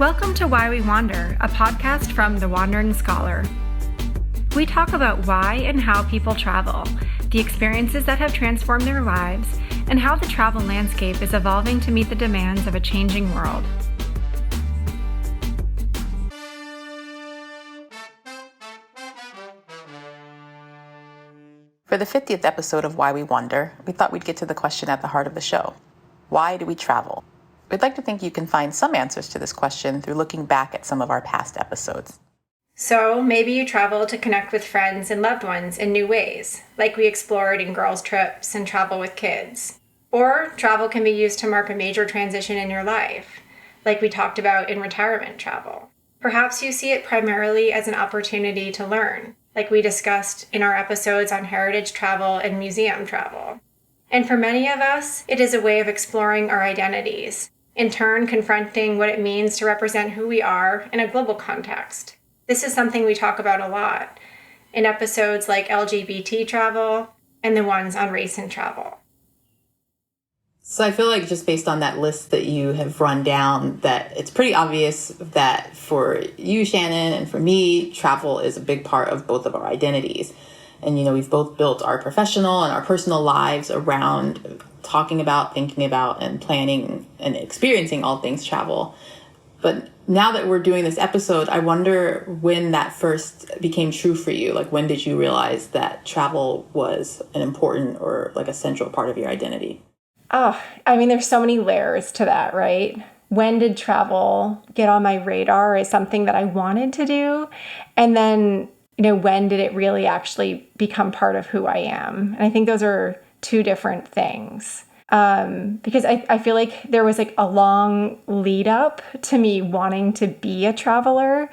Welcome to Why We Wander, a podcast from The Wandering Scholar. We talk about why and how people travel, the experiences that have transformed their lives, and how the travel landscape is evolving to meet the demands of a changing world. For the 50th episode of Why We Wander, we thought we'd get to the question at the heart of the show. Why do we travel? We'd like to think you can find some answers to this question through looking back at some of our past episodes. So maybe you travel to connect with friends and loved ones in new ways, like we explored in Girls Trips and Travel with Kids. Or travel can be used to mark a major transition in your life, like we talked about in retirement travel. Perhaps you see it primarily as an opportunity to learn, like we discussed in our episodes on heritage travel and museum travel. And for many of us, it is a way of exploring our identities, in turn confronting what it means to represent who we are in a global context. This is something we talk about a lot in episodes like LGBT travel and the ones on race and travel. So I feel like just based on that list that you have run down, that it's pretty obvious that for you, Shannon, and for me, travel is a big part of both of our identities. And, we've both built our professional and our personal lives around talking about, thinking about, and planning and experiencing all things travel. But now that we're doing this episode, I wonder when that first became true for you. Like, when did you realize that travel was an important or like a central part of your identity? There's so many layers to that, right? When did travel get on my radar as something that I wanted to do? And then, when did it really actually become part of who I am? And I think those are two different things. Because I feel like there was like a long lead up to me wanting to be a traveler,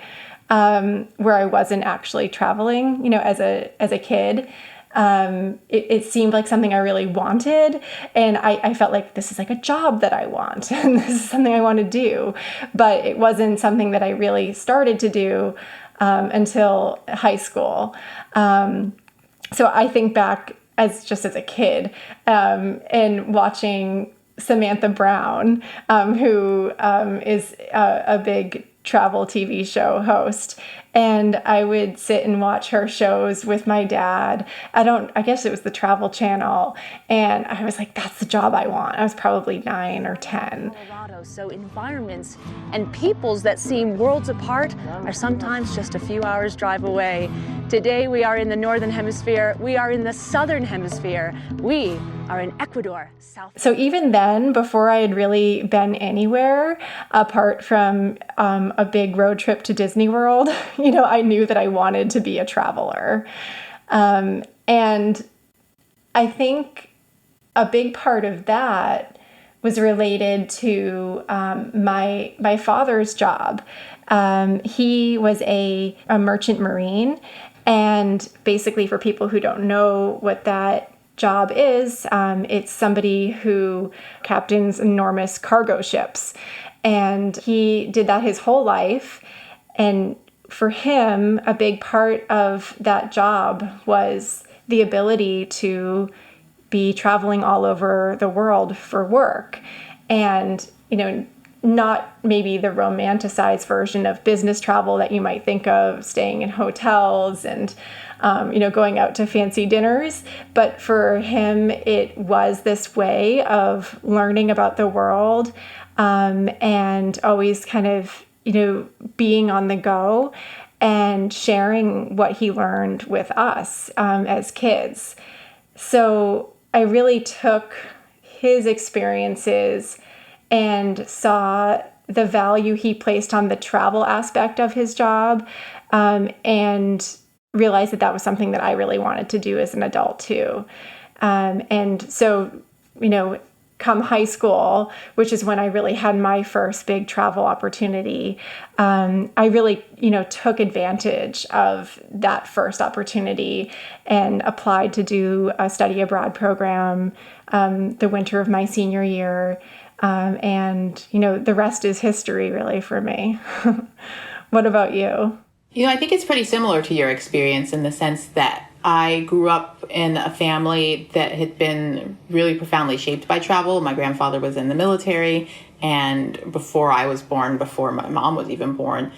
where I wasn't actually traveling, as a kid. It seemed like something I really wanted. And I felt like this is like a job that I want and this is something I want to do. But it wasn't something that I really started to do until high school. So I think back as a kid and watching Samantha Brown, who is a big travel TV show host. And I would sit and watch her shows with my dad. I guess it was the Travel Channel. And I was like, that's the job I want. I was probably 9 or 10. Colorado, so environments and peoples that seem worlds apart are sometimes just a few hours drive away. Today we are in the Northern Hemisphere. We are in the Southern Hemisphere. We are in Ecuador, South. So even then, before I had really been anywhere apart from a big road trip to Disney World, I knew that I wanted to be a traveler. And I think a big part of that was related to my father's job. He was a merchant marine. And basically, for people who don't know what that job is, it's somebody who captains enormous cargo ships. And he did that his whole life. And for him, a big part of that job was the ability to be traveling all over the world for work. And, not maybe the romanticized version of business travel that you might think of, staying in hotels and, going out to fancy dinners. But for him, it was this way of learning about the world and always kind of, being on the go and sharing what he learned with us as kids. So I really took his experiences and saw the value he placed on the travel aspect of his job, and realized that was something that I really wanted to do as an adult too. And so, come high school, which is when I really had my first big travel opportunity, I really, took advantage of that first opportunity and applied to do a study abroad program the winter of my senior year. And the rest is history, really, for me. What about you? I think it's pretty similar to your experience in the sense that I grew up in a family that had been really profoundly shaped by travel. My grandfather was in the military, and before I was born, before my mom was even born,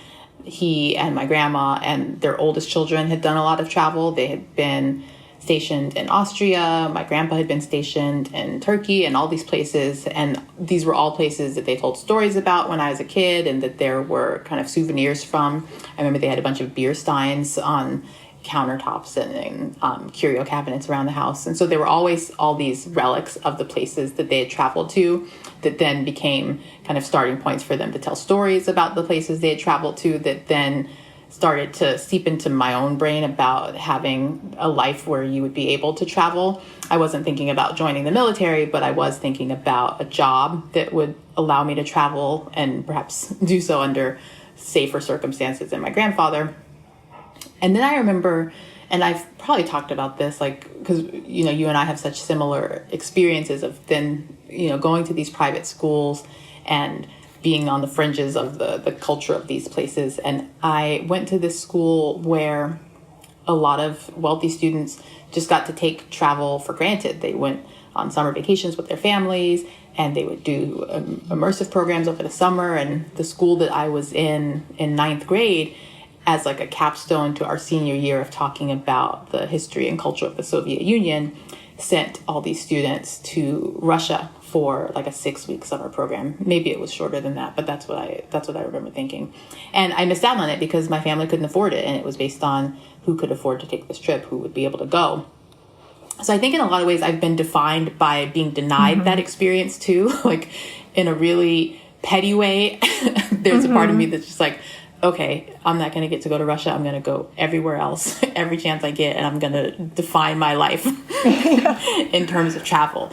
he and my grandma and their oldest children had done a lot of travel. They had been stationed in Austria. My grandpa had been stationed in Turkey and all these places. And these were all places that they told stories about when I was a kid and that there were kind of souvenirs from. I remember they had a bunch of beer steins on countertops and curio cabinets around the house. And so there were always all these relics of the places that they had traveled to that then became kind of starting points for them to tell stories about the places they had traveled to that then started to seep into my own brain about having a life where you would be able to travel. I wasn't thinking about joining the military, but I was thinking about a job that would allow me to travel and perhaps do so under safer circumstances than my grandfather. And then I remember, and I've probably talked about this, like, because, you know, you and I have such similar experiences of then, you know, going to these private schools and being on the fringes of the culture of these places. And I went to this school where a lot of wealthy students just got to take travel for granted. They went on summer vacations with their families, and they would do immersive programs over the summer. And the school that I was in ninth grade, as like a capstone to our senior year of talking about the history and culture of the Soviet Union, sent all these students to Russia for like a 6-week summer program. Maybe it was shorter than that, but that's what I remember thinking. And I missed out on it because my family couldn't afford it, and it was based on who could afford to take this trip, who would be able to go. So I think in a lot of ways I've been defined by being denied that experience too, like in a really petty way. There's a part of me that's just like, okay, I'm not going to get to go to Russia. I'm going to go everywhere else, every chance I get, and I'm going to define my life in terms of travel.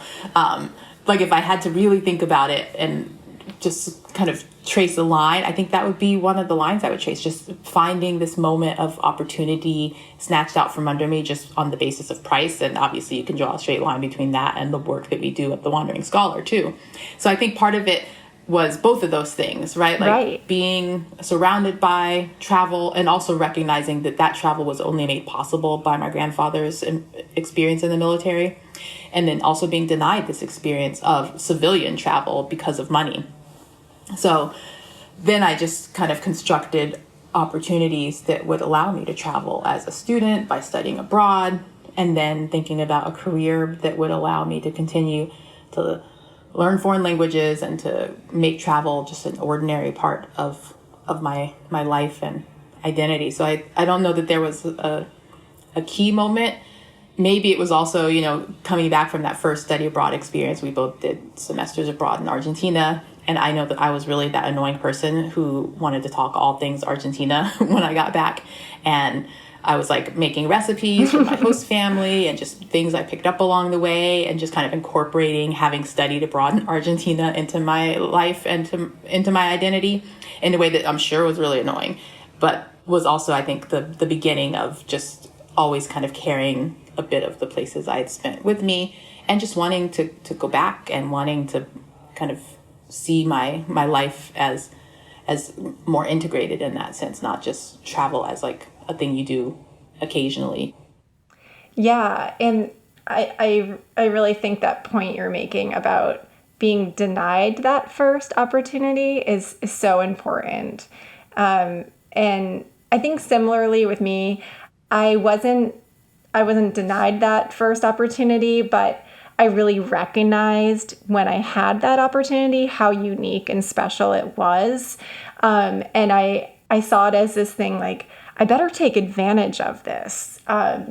Like if I had to really think about it and just kind of trace a line, I think that would be one of the lines I would trace, just finding this moment of opportunity snatched out from under me just on the basis of price. And obviously you can draw a straight line between that and the work that we do at the Wandering Scholar too. So I think part of it was both of those things, right? Like being surrounded by travel and also recognizing that that travel was only made possible by my grandfather's experience in the military. And then also being denied this experience of civilian travel because of money. So then I just kind of constructed opportunities that would allow me to travel as a student by studying abroad, and then thinking about a career that would allow me to continue to learn foreign languages and to make travel just an ordinary part of my life and identity. So I don't know that there was a key moment. Maybe it was also, you know, coming back from that first study abroad experience. We both did semesters abroad in Argentina. And I know that I was really that annoying person who wanted to talk all things Argentina when I got back. And I was like making recipes for my host family and just things I picked up along the way, and just kind of incorporating having studied abroad in Argentina into my life and into my identity in a way that I'm sure was really annoying, but was also, I think, the beginning of just always kind of carrying a bit of the places I had spent with me, and just wanting to go back and wanting to kind of see my life as more integrated in that sense, not just travel as like a thing you do occasionally. Yeah, and I really think that point you're making about being denied that first opportunity is so important. And I think similarly with me, I wasn't denied that first opportunity, but I really recognized when I had that opportunity how unique and special it was. And I saw it as this thing like, I better take advantage of this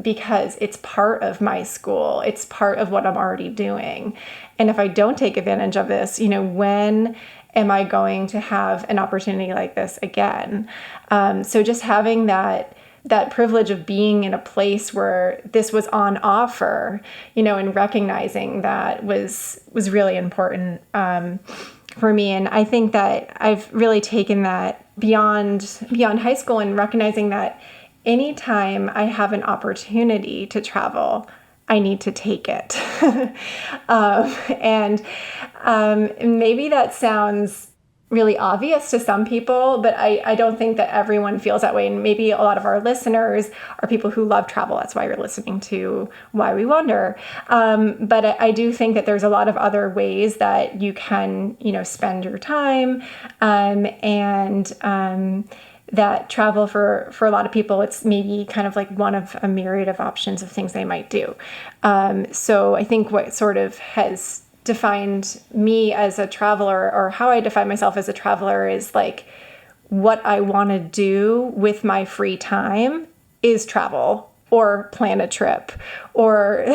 because it's part of my school. It's part of what I'm already doing. And if I don't take advantage of this, you know, when am I going to have an opportunity like this again? So just having that privilege of being in a place where this was on offer, you know, and recognizing that was really important for me. And I think that I've really taken that beyond high school, and recognizing that anytime I have an opportunity to travel, I need to take it. And maybe that sounds really obvious to some people, but I don't think that everyone feels that way. And maybe a lot of our listeners are people who love travel. That's why you're listening to Why We Wander. But I do think that there's a lot of other ways that you can, spend your time, and that travel for a lot of people, it's maybe kind of like one of a myriad of options of things they might do. So I think what sort of has defined me as a traveler, or how I define myself as a traveler, is like what I want to do with my free time is travel or plan a trip or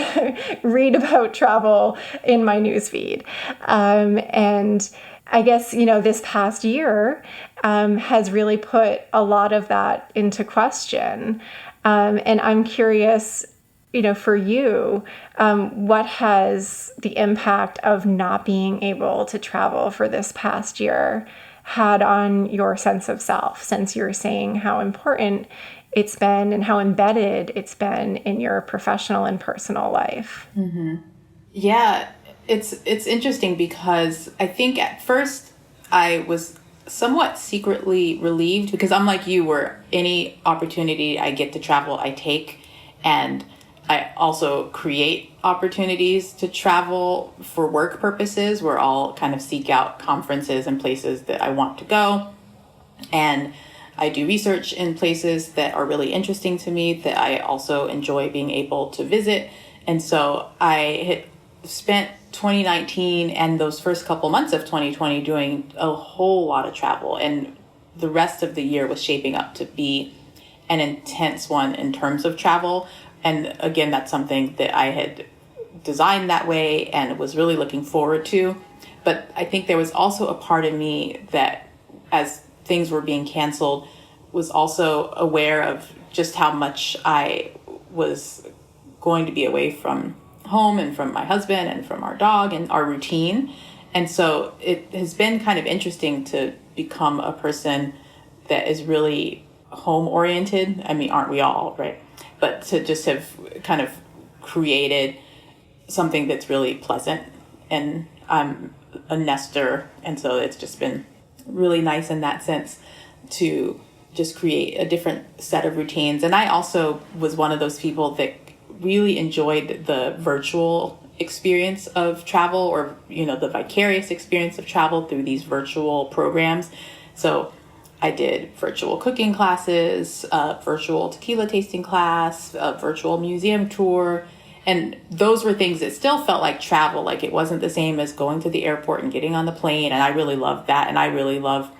read about travel in my newsfeed. And I guess, this past year has really put a lot of that into question. And I'm curious, for you, what has the impact of not being able to travel for this past year had on your sense of self, since you're saying how important it's been and how embedded it's been in your professional and personal life? Mm-hmm. Yeah, it's interesting because I think at first I was somewhat secretly relieved, because I'm like you, where any opportunity I get to travel, I take. And I also create opportunities to travel for work purposes, where I'll kind of seek out conferences and places that I want to go. And I do research in places that are really interesting to me that I also enjoy being able to visit. And so I had spent 2019 and those first couple months of 2020 doing a whole lot of travel. And the rest of the year was shaping up to be an intense one in terms of travel. And again, that's something that I had designed that way and was really looking forward to. But I think there was also a part of me that, as things were being canceled, was also aware of just how much I was going to be away from home and from my husband and from our dog and our routine. And so it has been kind of interesting to become a person that is really home oriented. I mean, aren't we all, right? But to just have kind of created something that's really pleasant. And I'm a nester, and so it's just been really nice in that sense to just create a different set of routines. And I also was one of those people that really enjoyed the virtual experience of travel, or the vicarious experience of travel through these virtual programs. So I did virtual cooking classes, virtual tequila tasting class, a virtual museum tour. And those were things that still felt like travel. Like, it wasn't the same as going to the airport and getting on the plane. And I really loved that. And I really love,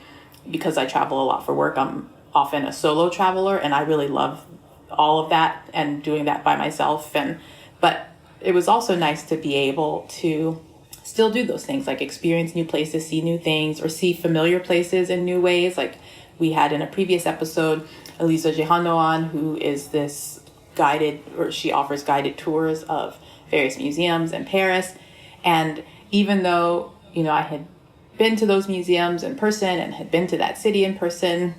because I travel a lot for work, I'm often a solo traveler, and I really love all of that and doing that by myself. But it was also nice to be able to still do those things, like experience new places, see new things, or see familiar places in new ways. Like we had in a previous episode, Elisa Jehano on, who is this she offers guided tours of various museums in Paris. And even though, I had been to those museums in person and had been to that city in person,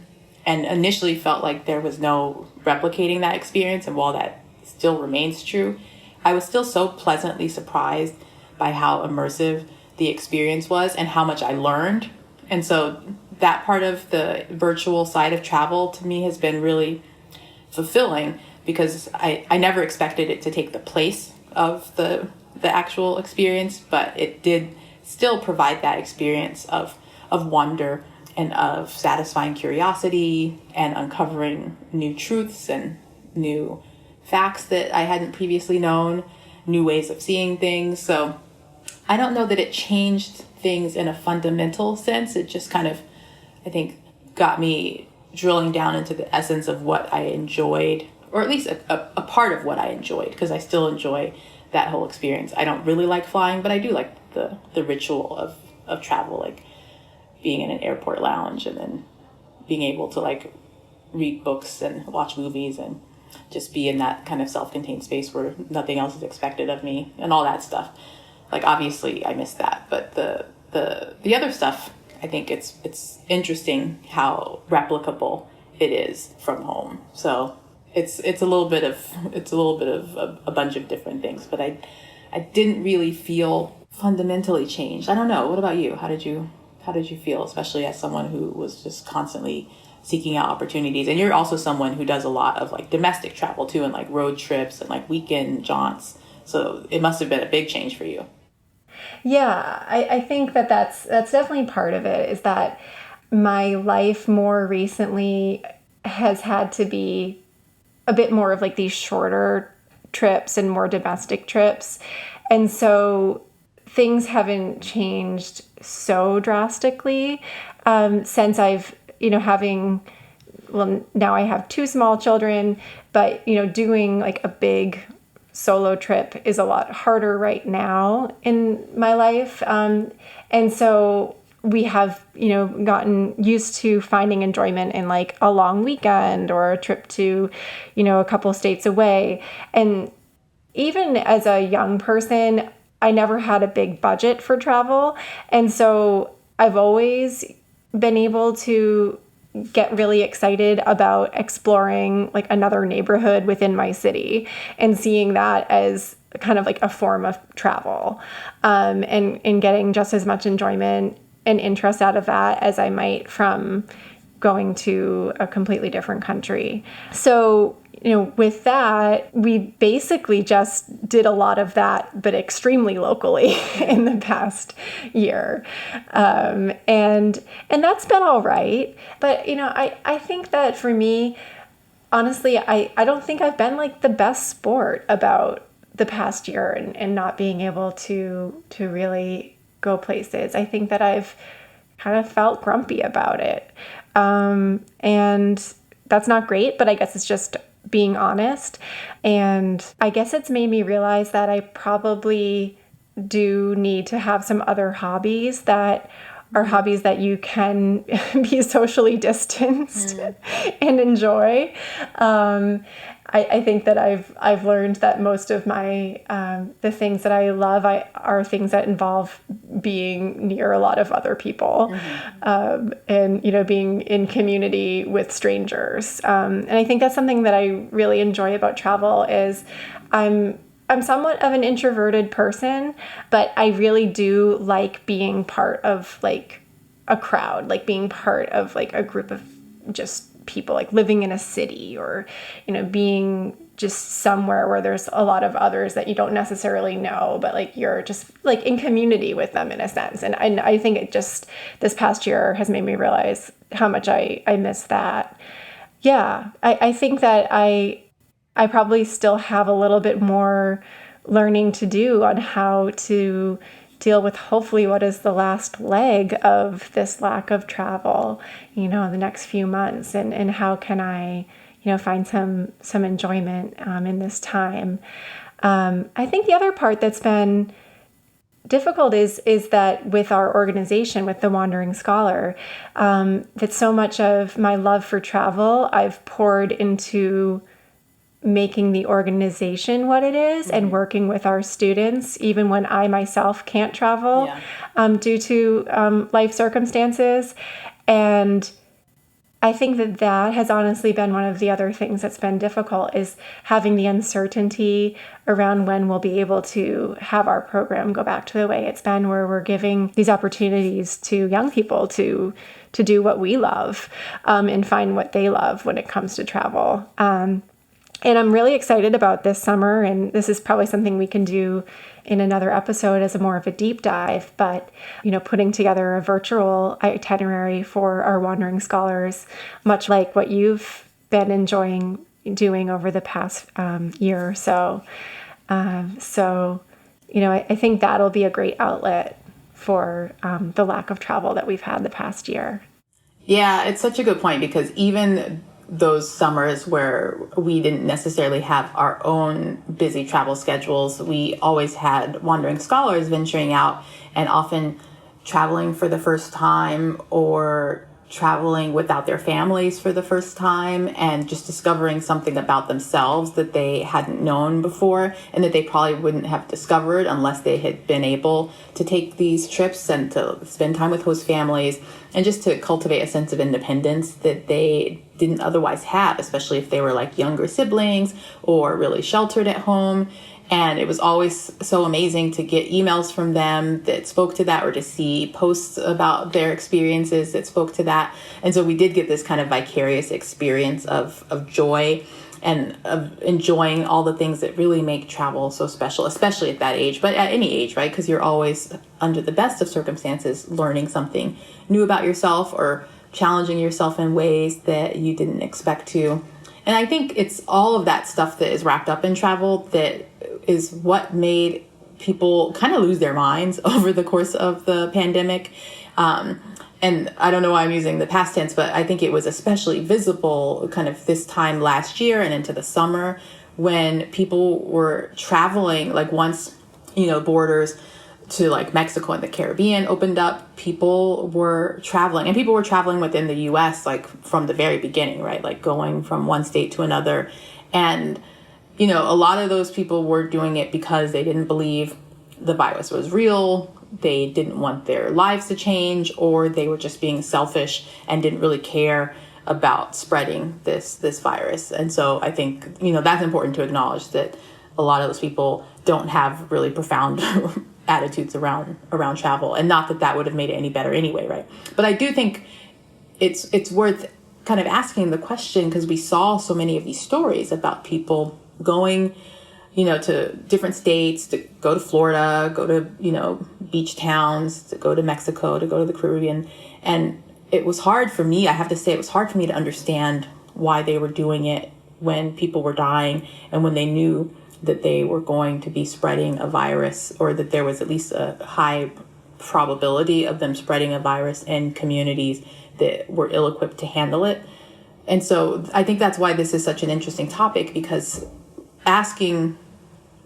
and initially felt like there was no replicating that experience, and while that still remains true, I was still so pleasantly surprised by how immersive the experience was and how much I learned. And so that part of the virtual side of travel to me has been really fulfilling, because I never expected it to take the place of the actual experience, but it did still provide that experience of wonder and of satisfying curiosity and uncovering new truths and new facts that I hadn't previously known, new ways of seeing things. So I don't know that it changed things in a fundamental sense. It just kind of, I think, got me drilling down into the essence of what I enjoyed, or at least a part of what I enjoyed, because I still enjoy that whole experience. I don't really like flying, but I do like the ritual of travel, like being in an airport lounge and then being able to like read books and watch movies and just be in that kind of self-contained space where nothing else is expected of me and all that stuff. Like, obviously I miss that, but the other stuff, I think it's interesting how replicable it is from home. So it's a little bit of a bunch of different things, but I didn't really feel fundamentally changed. I don't know. What about you? How did you How did you feel, especially as someone who was just constantly seeking out opportunities? And you're also someone who does a lot of like domestic travel too, and like road trips and like weekend jaunts. So it must have been a big change for you. Yeah, I think that's definitely part of it, is that my life more recently has had to be a bit more of like these shorter trips and more domestic trips. And so things haven't changed so drastically since I've, now I have two small children, but, doing like a big solo trip is a lot harder right now in my life. And so we have, gotten used to finding enjoyment in like a long weekend or a trip to, a couple states away. And even as a young person, I never had a big budget for travel. And so I've always been able to get really excited about exploring like another neighborhood within my city and seeing that as kind of like a form of travel, and getting just as much enjoyment and interest out of that as I might from going to a completely different country. So, with that, we basically just did a lot of that, but extremely locally in the past year. And that's been all right. But, I think that for me, honestly, I don't think I've been like the best sport about the past year and not being able to really go places. I think that I've kind of felt grumpy about it. And that's not great, but I guess it's just being honest. And I guess it's made me realize that I probably do need to have some other hobbies that are hobbies that you can be socially distanced and enjoy. I think that I've learned that most of my the things that I love are things that involve being near a lot of other people, and being in community with strangers. And I think that's something that I really enjoy about travel is I'm somewhat of an introverted person, but I really do like being part of like a crowd, like being part of like a group of just people, like living in a city or, being just somewhere where there's a lot of others that you don't necessarily know, but like you're just like in community with them in a sense. And I think it just, this past year has made me realize how much I miss that. Yeah, I think that I probably still have a little bit more learning to do on how to deal with hopefully what is the last leg of this lack of travel, the next few months, and how can I, find some enjoyment in this time. I think the other part that's been difficult is that with our organization, with the Wandering Scholar, that so much of my love for travel I've poured into making the organization what it is and working with our students, even when I myself can't travel due to life circumstances. And I think that has honestly been one of the other things that's been difficult, is having the uncertainty around when we'll be able to have our program go back to the way it's been, where we're giving these opportunities to young people to do what we love, and find what they love when it comes to travel. And I'm really excited about this summer, and this is probably something we can do in another episode as a more of a deep dive, but, putting together a virtual itinerary for our Wandering Scholars, much like what you've been enjoying doing over the past year or so. I think that'll be a great outlet for the lack of travel that we've had the past year. Yeah, it's such a good point, because even those summers where we didn't necessarily have our own busy travel schedules, we always had Wandering Scholars venturing out and often traveling for the first time, or traveling without their families for the first time, and just discovering something about themselves that they hadn't known before, and that they probably wouldn't have discovered unless they had been able to take these trips and to spend time with host families, and just to cultivate a sense of independence that they didn't otherwise have, especially if they were like younger siblings or really sheltered at home. And it was always so amazing to get emails from them that spoke to that, or to see posts about their experiences that spoke to that. And so we did get this kind of vicarious experience of joy and of enjoying all the things that really make travel so special, especially at that age, but at any age, right? Because you're always, under the best of circumstances, learning something new about yourself or challenging yourself in ways that you didn't expect to. And I think it's all of that stuff that is wrapped up in travel that is what made people kind of lose their minds over the course of the pandemic. And I don't know why I'm using the past tense, but I think it was especially visible kind of this time last year and into the summer, when people were traveling, like once, borders to like Mexico and the Caribbean opened up, people were traveling, and people were traveling within the US, like from the very beginning, right? Like going from one state to another. And, a lot of those people were doing it because they didn't believe the virus was real. They didn't want their lives to change, or they were just being selfish and didn't really care about spreading this virus. And so I think, that's important to acknowledge, that a lot of those people don't have really profound attitudes around travel, and not that would have made it any better anyway, right? But I do think it's worth kind of asking the question, because we saw so many of these stories about people going, to different states, to go to Florida, go to, beach towns, to go to Mexico, to go to the Caribbean. And it was hard for me, I have to say, it was hard for me to understand why they were doing it when people were dying, and when they knew that they were going to be spreading a virus, or that there was at least a high probability of them spreading a virus in communities that were ill-equipped to handle it. And so I think that's why this is such an interesting topic, because asking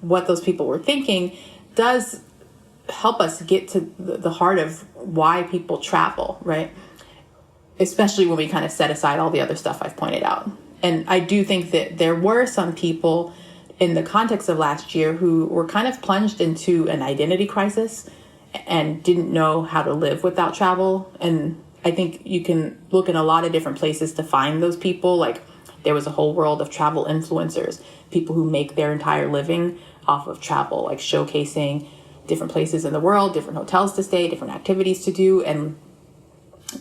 what those people were thinking does help us get to the heart of why people travel, right? Especially when we kind of set aside all the other stuff I've pointed out. And I do think that there were some people in the context of last year who were kind of plunged into an identity crisis and didn't know how to live without travel. And I think you can look in a lot of different places to find those people. Like, there was a whole world of travel influencers, people who make their entire living off of travel, like showcasing different places in the world, different hotels to stay, different activities to do. And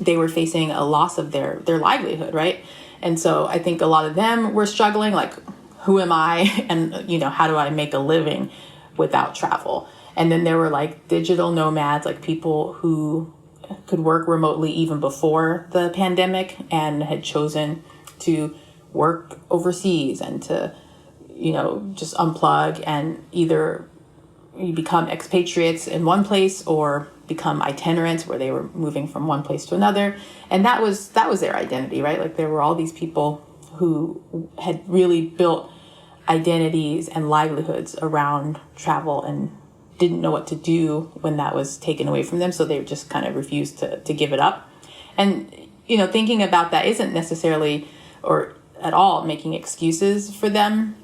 they were facing a loss of their livelihood, right? And so I think a lot of them were struggling, like, who am I? And, how do I make a living without travel? And then there were like digital nomads, like people who could work remotely even before the pandemic and had chosen to work overseas and to, just unplug, and either you become expatriates in one place or become itinerants, where they were moving from one place to another. And that was their identity, right? Like, there were all these people who had really built identities and livelihoods around travel and didn't know what to do when that was taken away from them. So they just kind of refused to give it up. And, thinking about that isn't necessarily or at all making excuses for them,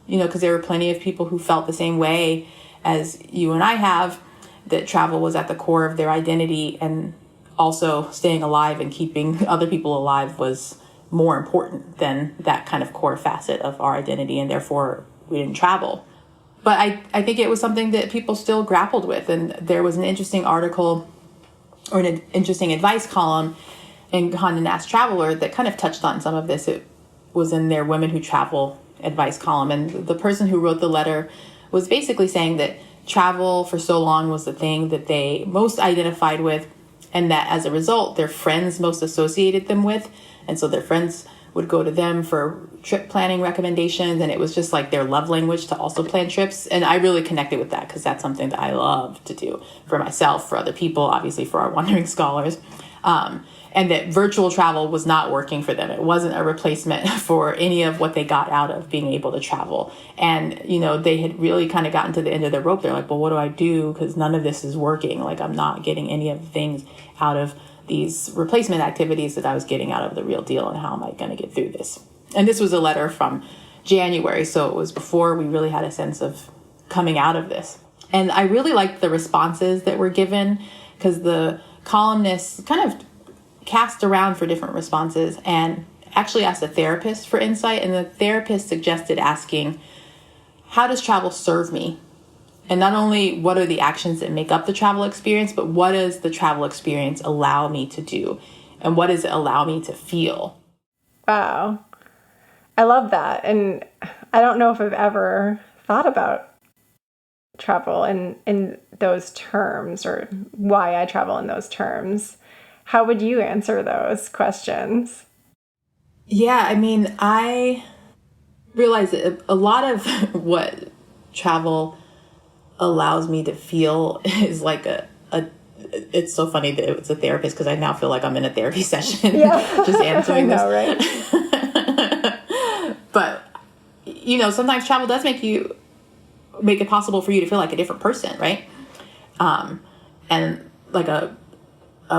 because there were plenty of people who felt the same way as you and I have, that travel was at the core of their identity, and also staying alive and keeping other people alive was more important than that kind of core facet of our identity, and therefore we didn't travel. But I think it was something that people still grappled with, and there was an interesting article or an interesting advice column in Condé Nast Traveler that kind of touched on some of this. It was in their Women Who Travel advice column, and the person who wrote the letter was basically saying that travel for so long was the thing that they most identified with, and that as a result, their friends most associated them with. And so their friends would go to them for trip planning recommendations, and it was just like their love language to also plan trips. And I really connected with that, because that's something that I love to do for myself, for other people, obviously for our wandering scholars. And that virtual travel was not working for them. It wasn't a replacement for any of what they got out of being able to travel. And, they had really kind of gotten to the end of their rope. They're like, well, what do I do? Because none of this is working. Like, I'm not getting any of the things out of these replacement activities that I was getting out of the real deal. And how am I going to get through this? And this was a letter from January. So it was before we really had a sense of coming out of this. And I really liked the responses that were given, because the columnists kind of cast around for different responses and actually asked a therapist for insight. And the therapist suggested asking, how does travel serve me? And not only what are the actions that make up the travel experience, but what does the travel experience allow me to do? And what does it allow me to feel? Wow. I love that. And I don't know if I've ever thought about travel in those terms, or why I travel in those terms. How would you answer those questions? Yeah, I mean, I realize that a lot of what travel allows me to feel is like it's so funny that it's a therapist, because I now feel like I'm in a therapy session. Yeah. Just answering I know, this. right? But, sometimes travel does make it possible for you to feel like a different person, right? And like a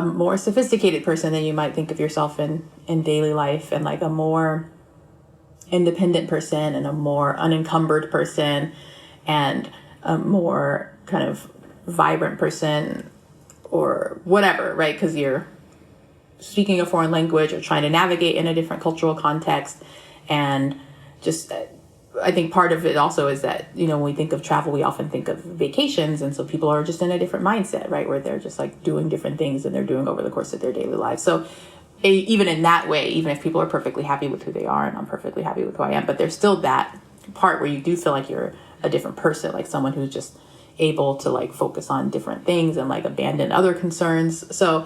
more sophisticated person than you might think of yourself in daily life, and like a more independent person, and a more unencumbered person, and a more kind of vibrant person, or whatever, right? Because you're speaking a foreign language or trying to navigate in a different cultural context. And just, I think part of it also is that, when we think of travel, we often think of vacations. And so people are just in a different mindset, right? Where they're just like doing different things than they're doing over the course of their daily lives. So even in that way, even if people are perfectly happy with who they are, and I'm perfectly happy with who I am, but there's still that part where you do feel like you're a different person, like someone who's just able to like focus on different things and like abandon other concerns. So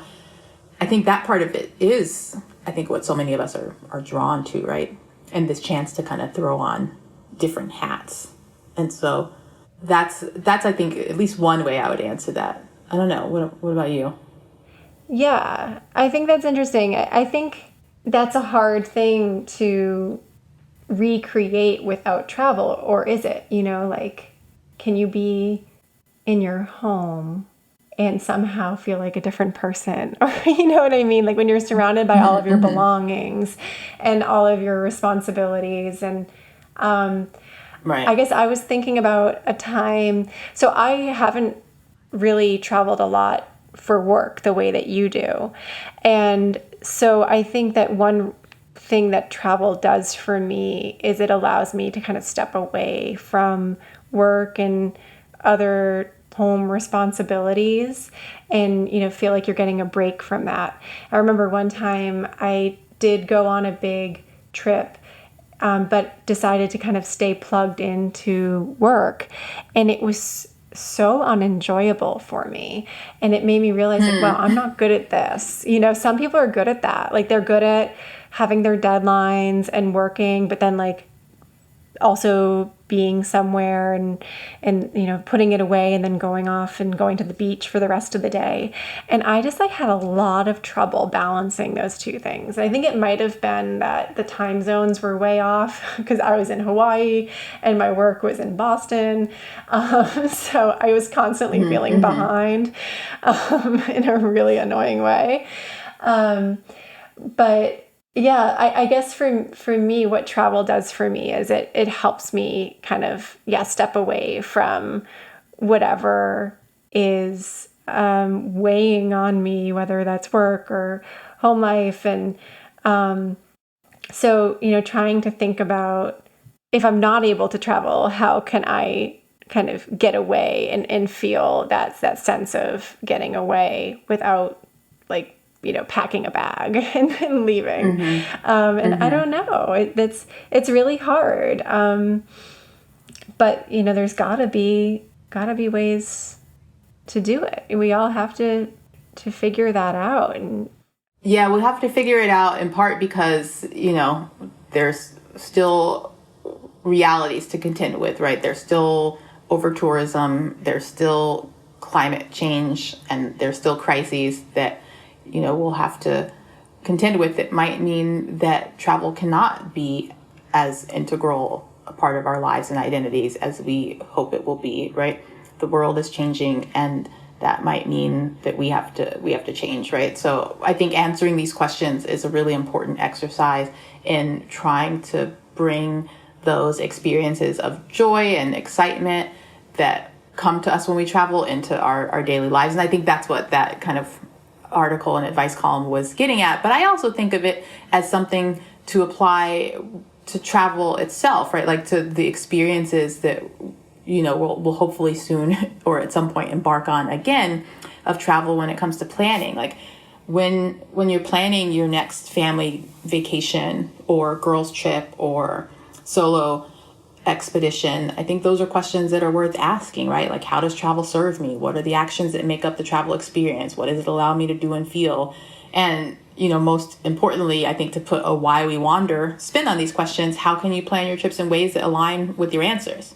I think that part of it is, I think, what so many of us are drawn to, right? And this chance to kind of throw on different hats. And so that's I think at least one way I would answer that. I don't know. What about you? Yeah, I think that's interesting. I think that's a hard thing to recreate without travel, or is it? Like, can you be in your home and somehow feel like a different person? Or you know what I mean? Like when you're surrounded by all of your belongings and all of your responsibilities. And Right. I guess I was thinking about a time, so I haven't really traveled a lot for work the way that you do. And so I think that one thing that travel does for me is it allows me to kind of step away from work and other home responsibilities, and feel like you're getting a break from that. I remember one time I did go on a big trip, but decided to kind of stay plugged into work, and it was so unenjoyable for me. And it made me realize, like, wow, I'm not good at this. Some people are good at that. Like, they're good at having their deadlines and working, but then like also being somewhere and putting it away and then going off and going to the beach for the rest of the day. And I just like had a lot of trouble balancing those two things. I think it might have been that the time zones were way off, because I was in Hawaii and my work was in Boston. So I was constantly feeling behind in a really annoying way. But yeah, I guess for me, what travel does for me is it helps me kind of, step away from whatever is weighing on me, whether that's work or home life. And so, trying to think about, if I'm not able to travel, how can I kind of get away and feel that sense of getting away without like, packing a bag and leaving. And I don't know, it's really hard. But there's gotta be ways to do it. We all have to figure that out. And yeah, we have to figure it out, in part because, there's still realities to contend with, right? There's still over tourism, there's still climate change, and there's still crises that we'll have to contend with. It might mean that travel cannot be as integral a part of our lives and identities as we hope it will be, right? The world is changing, and that might mean that we have to change, right? So I think answering these questions is a really important exercise in trying to bring those experiences of joy and excitement that come to us when we travel into our daily lives. And I think that's what that kind of article and advice column was getting at. But I also think of it as something to apply travel itself, right? Like to the experiences that, we'll hopefully soon or at some point embark on again of travel when it comes to planning. Like when you're planning your next family vacation or girls trip or solo expedition, I think those are questions that are worth asking, right? Like, how does travel serve me? What are the actions that make up the travel experience? What does it allow me to do and feel? And, most importantly, I think to put a why we wander spin on these questions, how can you plan your trips in ways that align with your answers?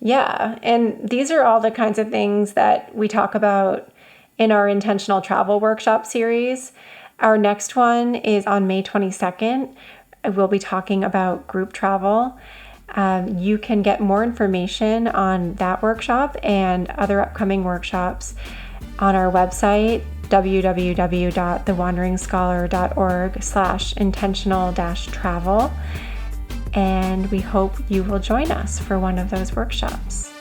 Yeah, and these are all the kinds of things that we talk about in our intentional travel workshop series. Our next one is on May 22nd. We'll be talking about group travel. You can get more information on that workshop and other upcoming workshops on our website, www.thewanderingscholar.org/intentional-travel. And we hope you will join us for one of those workshops.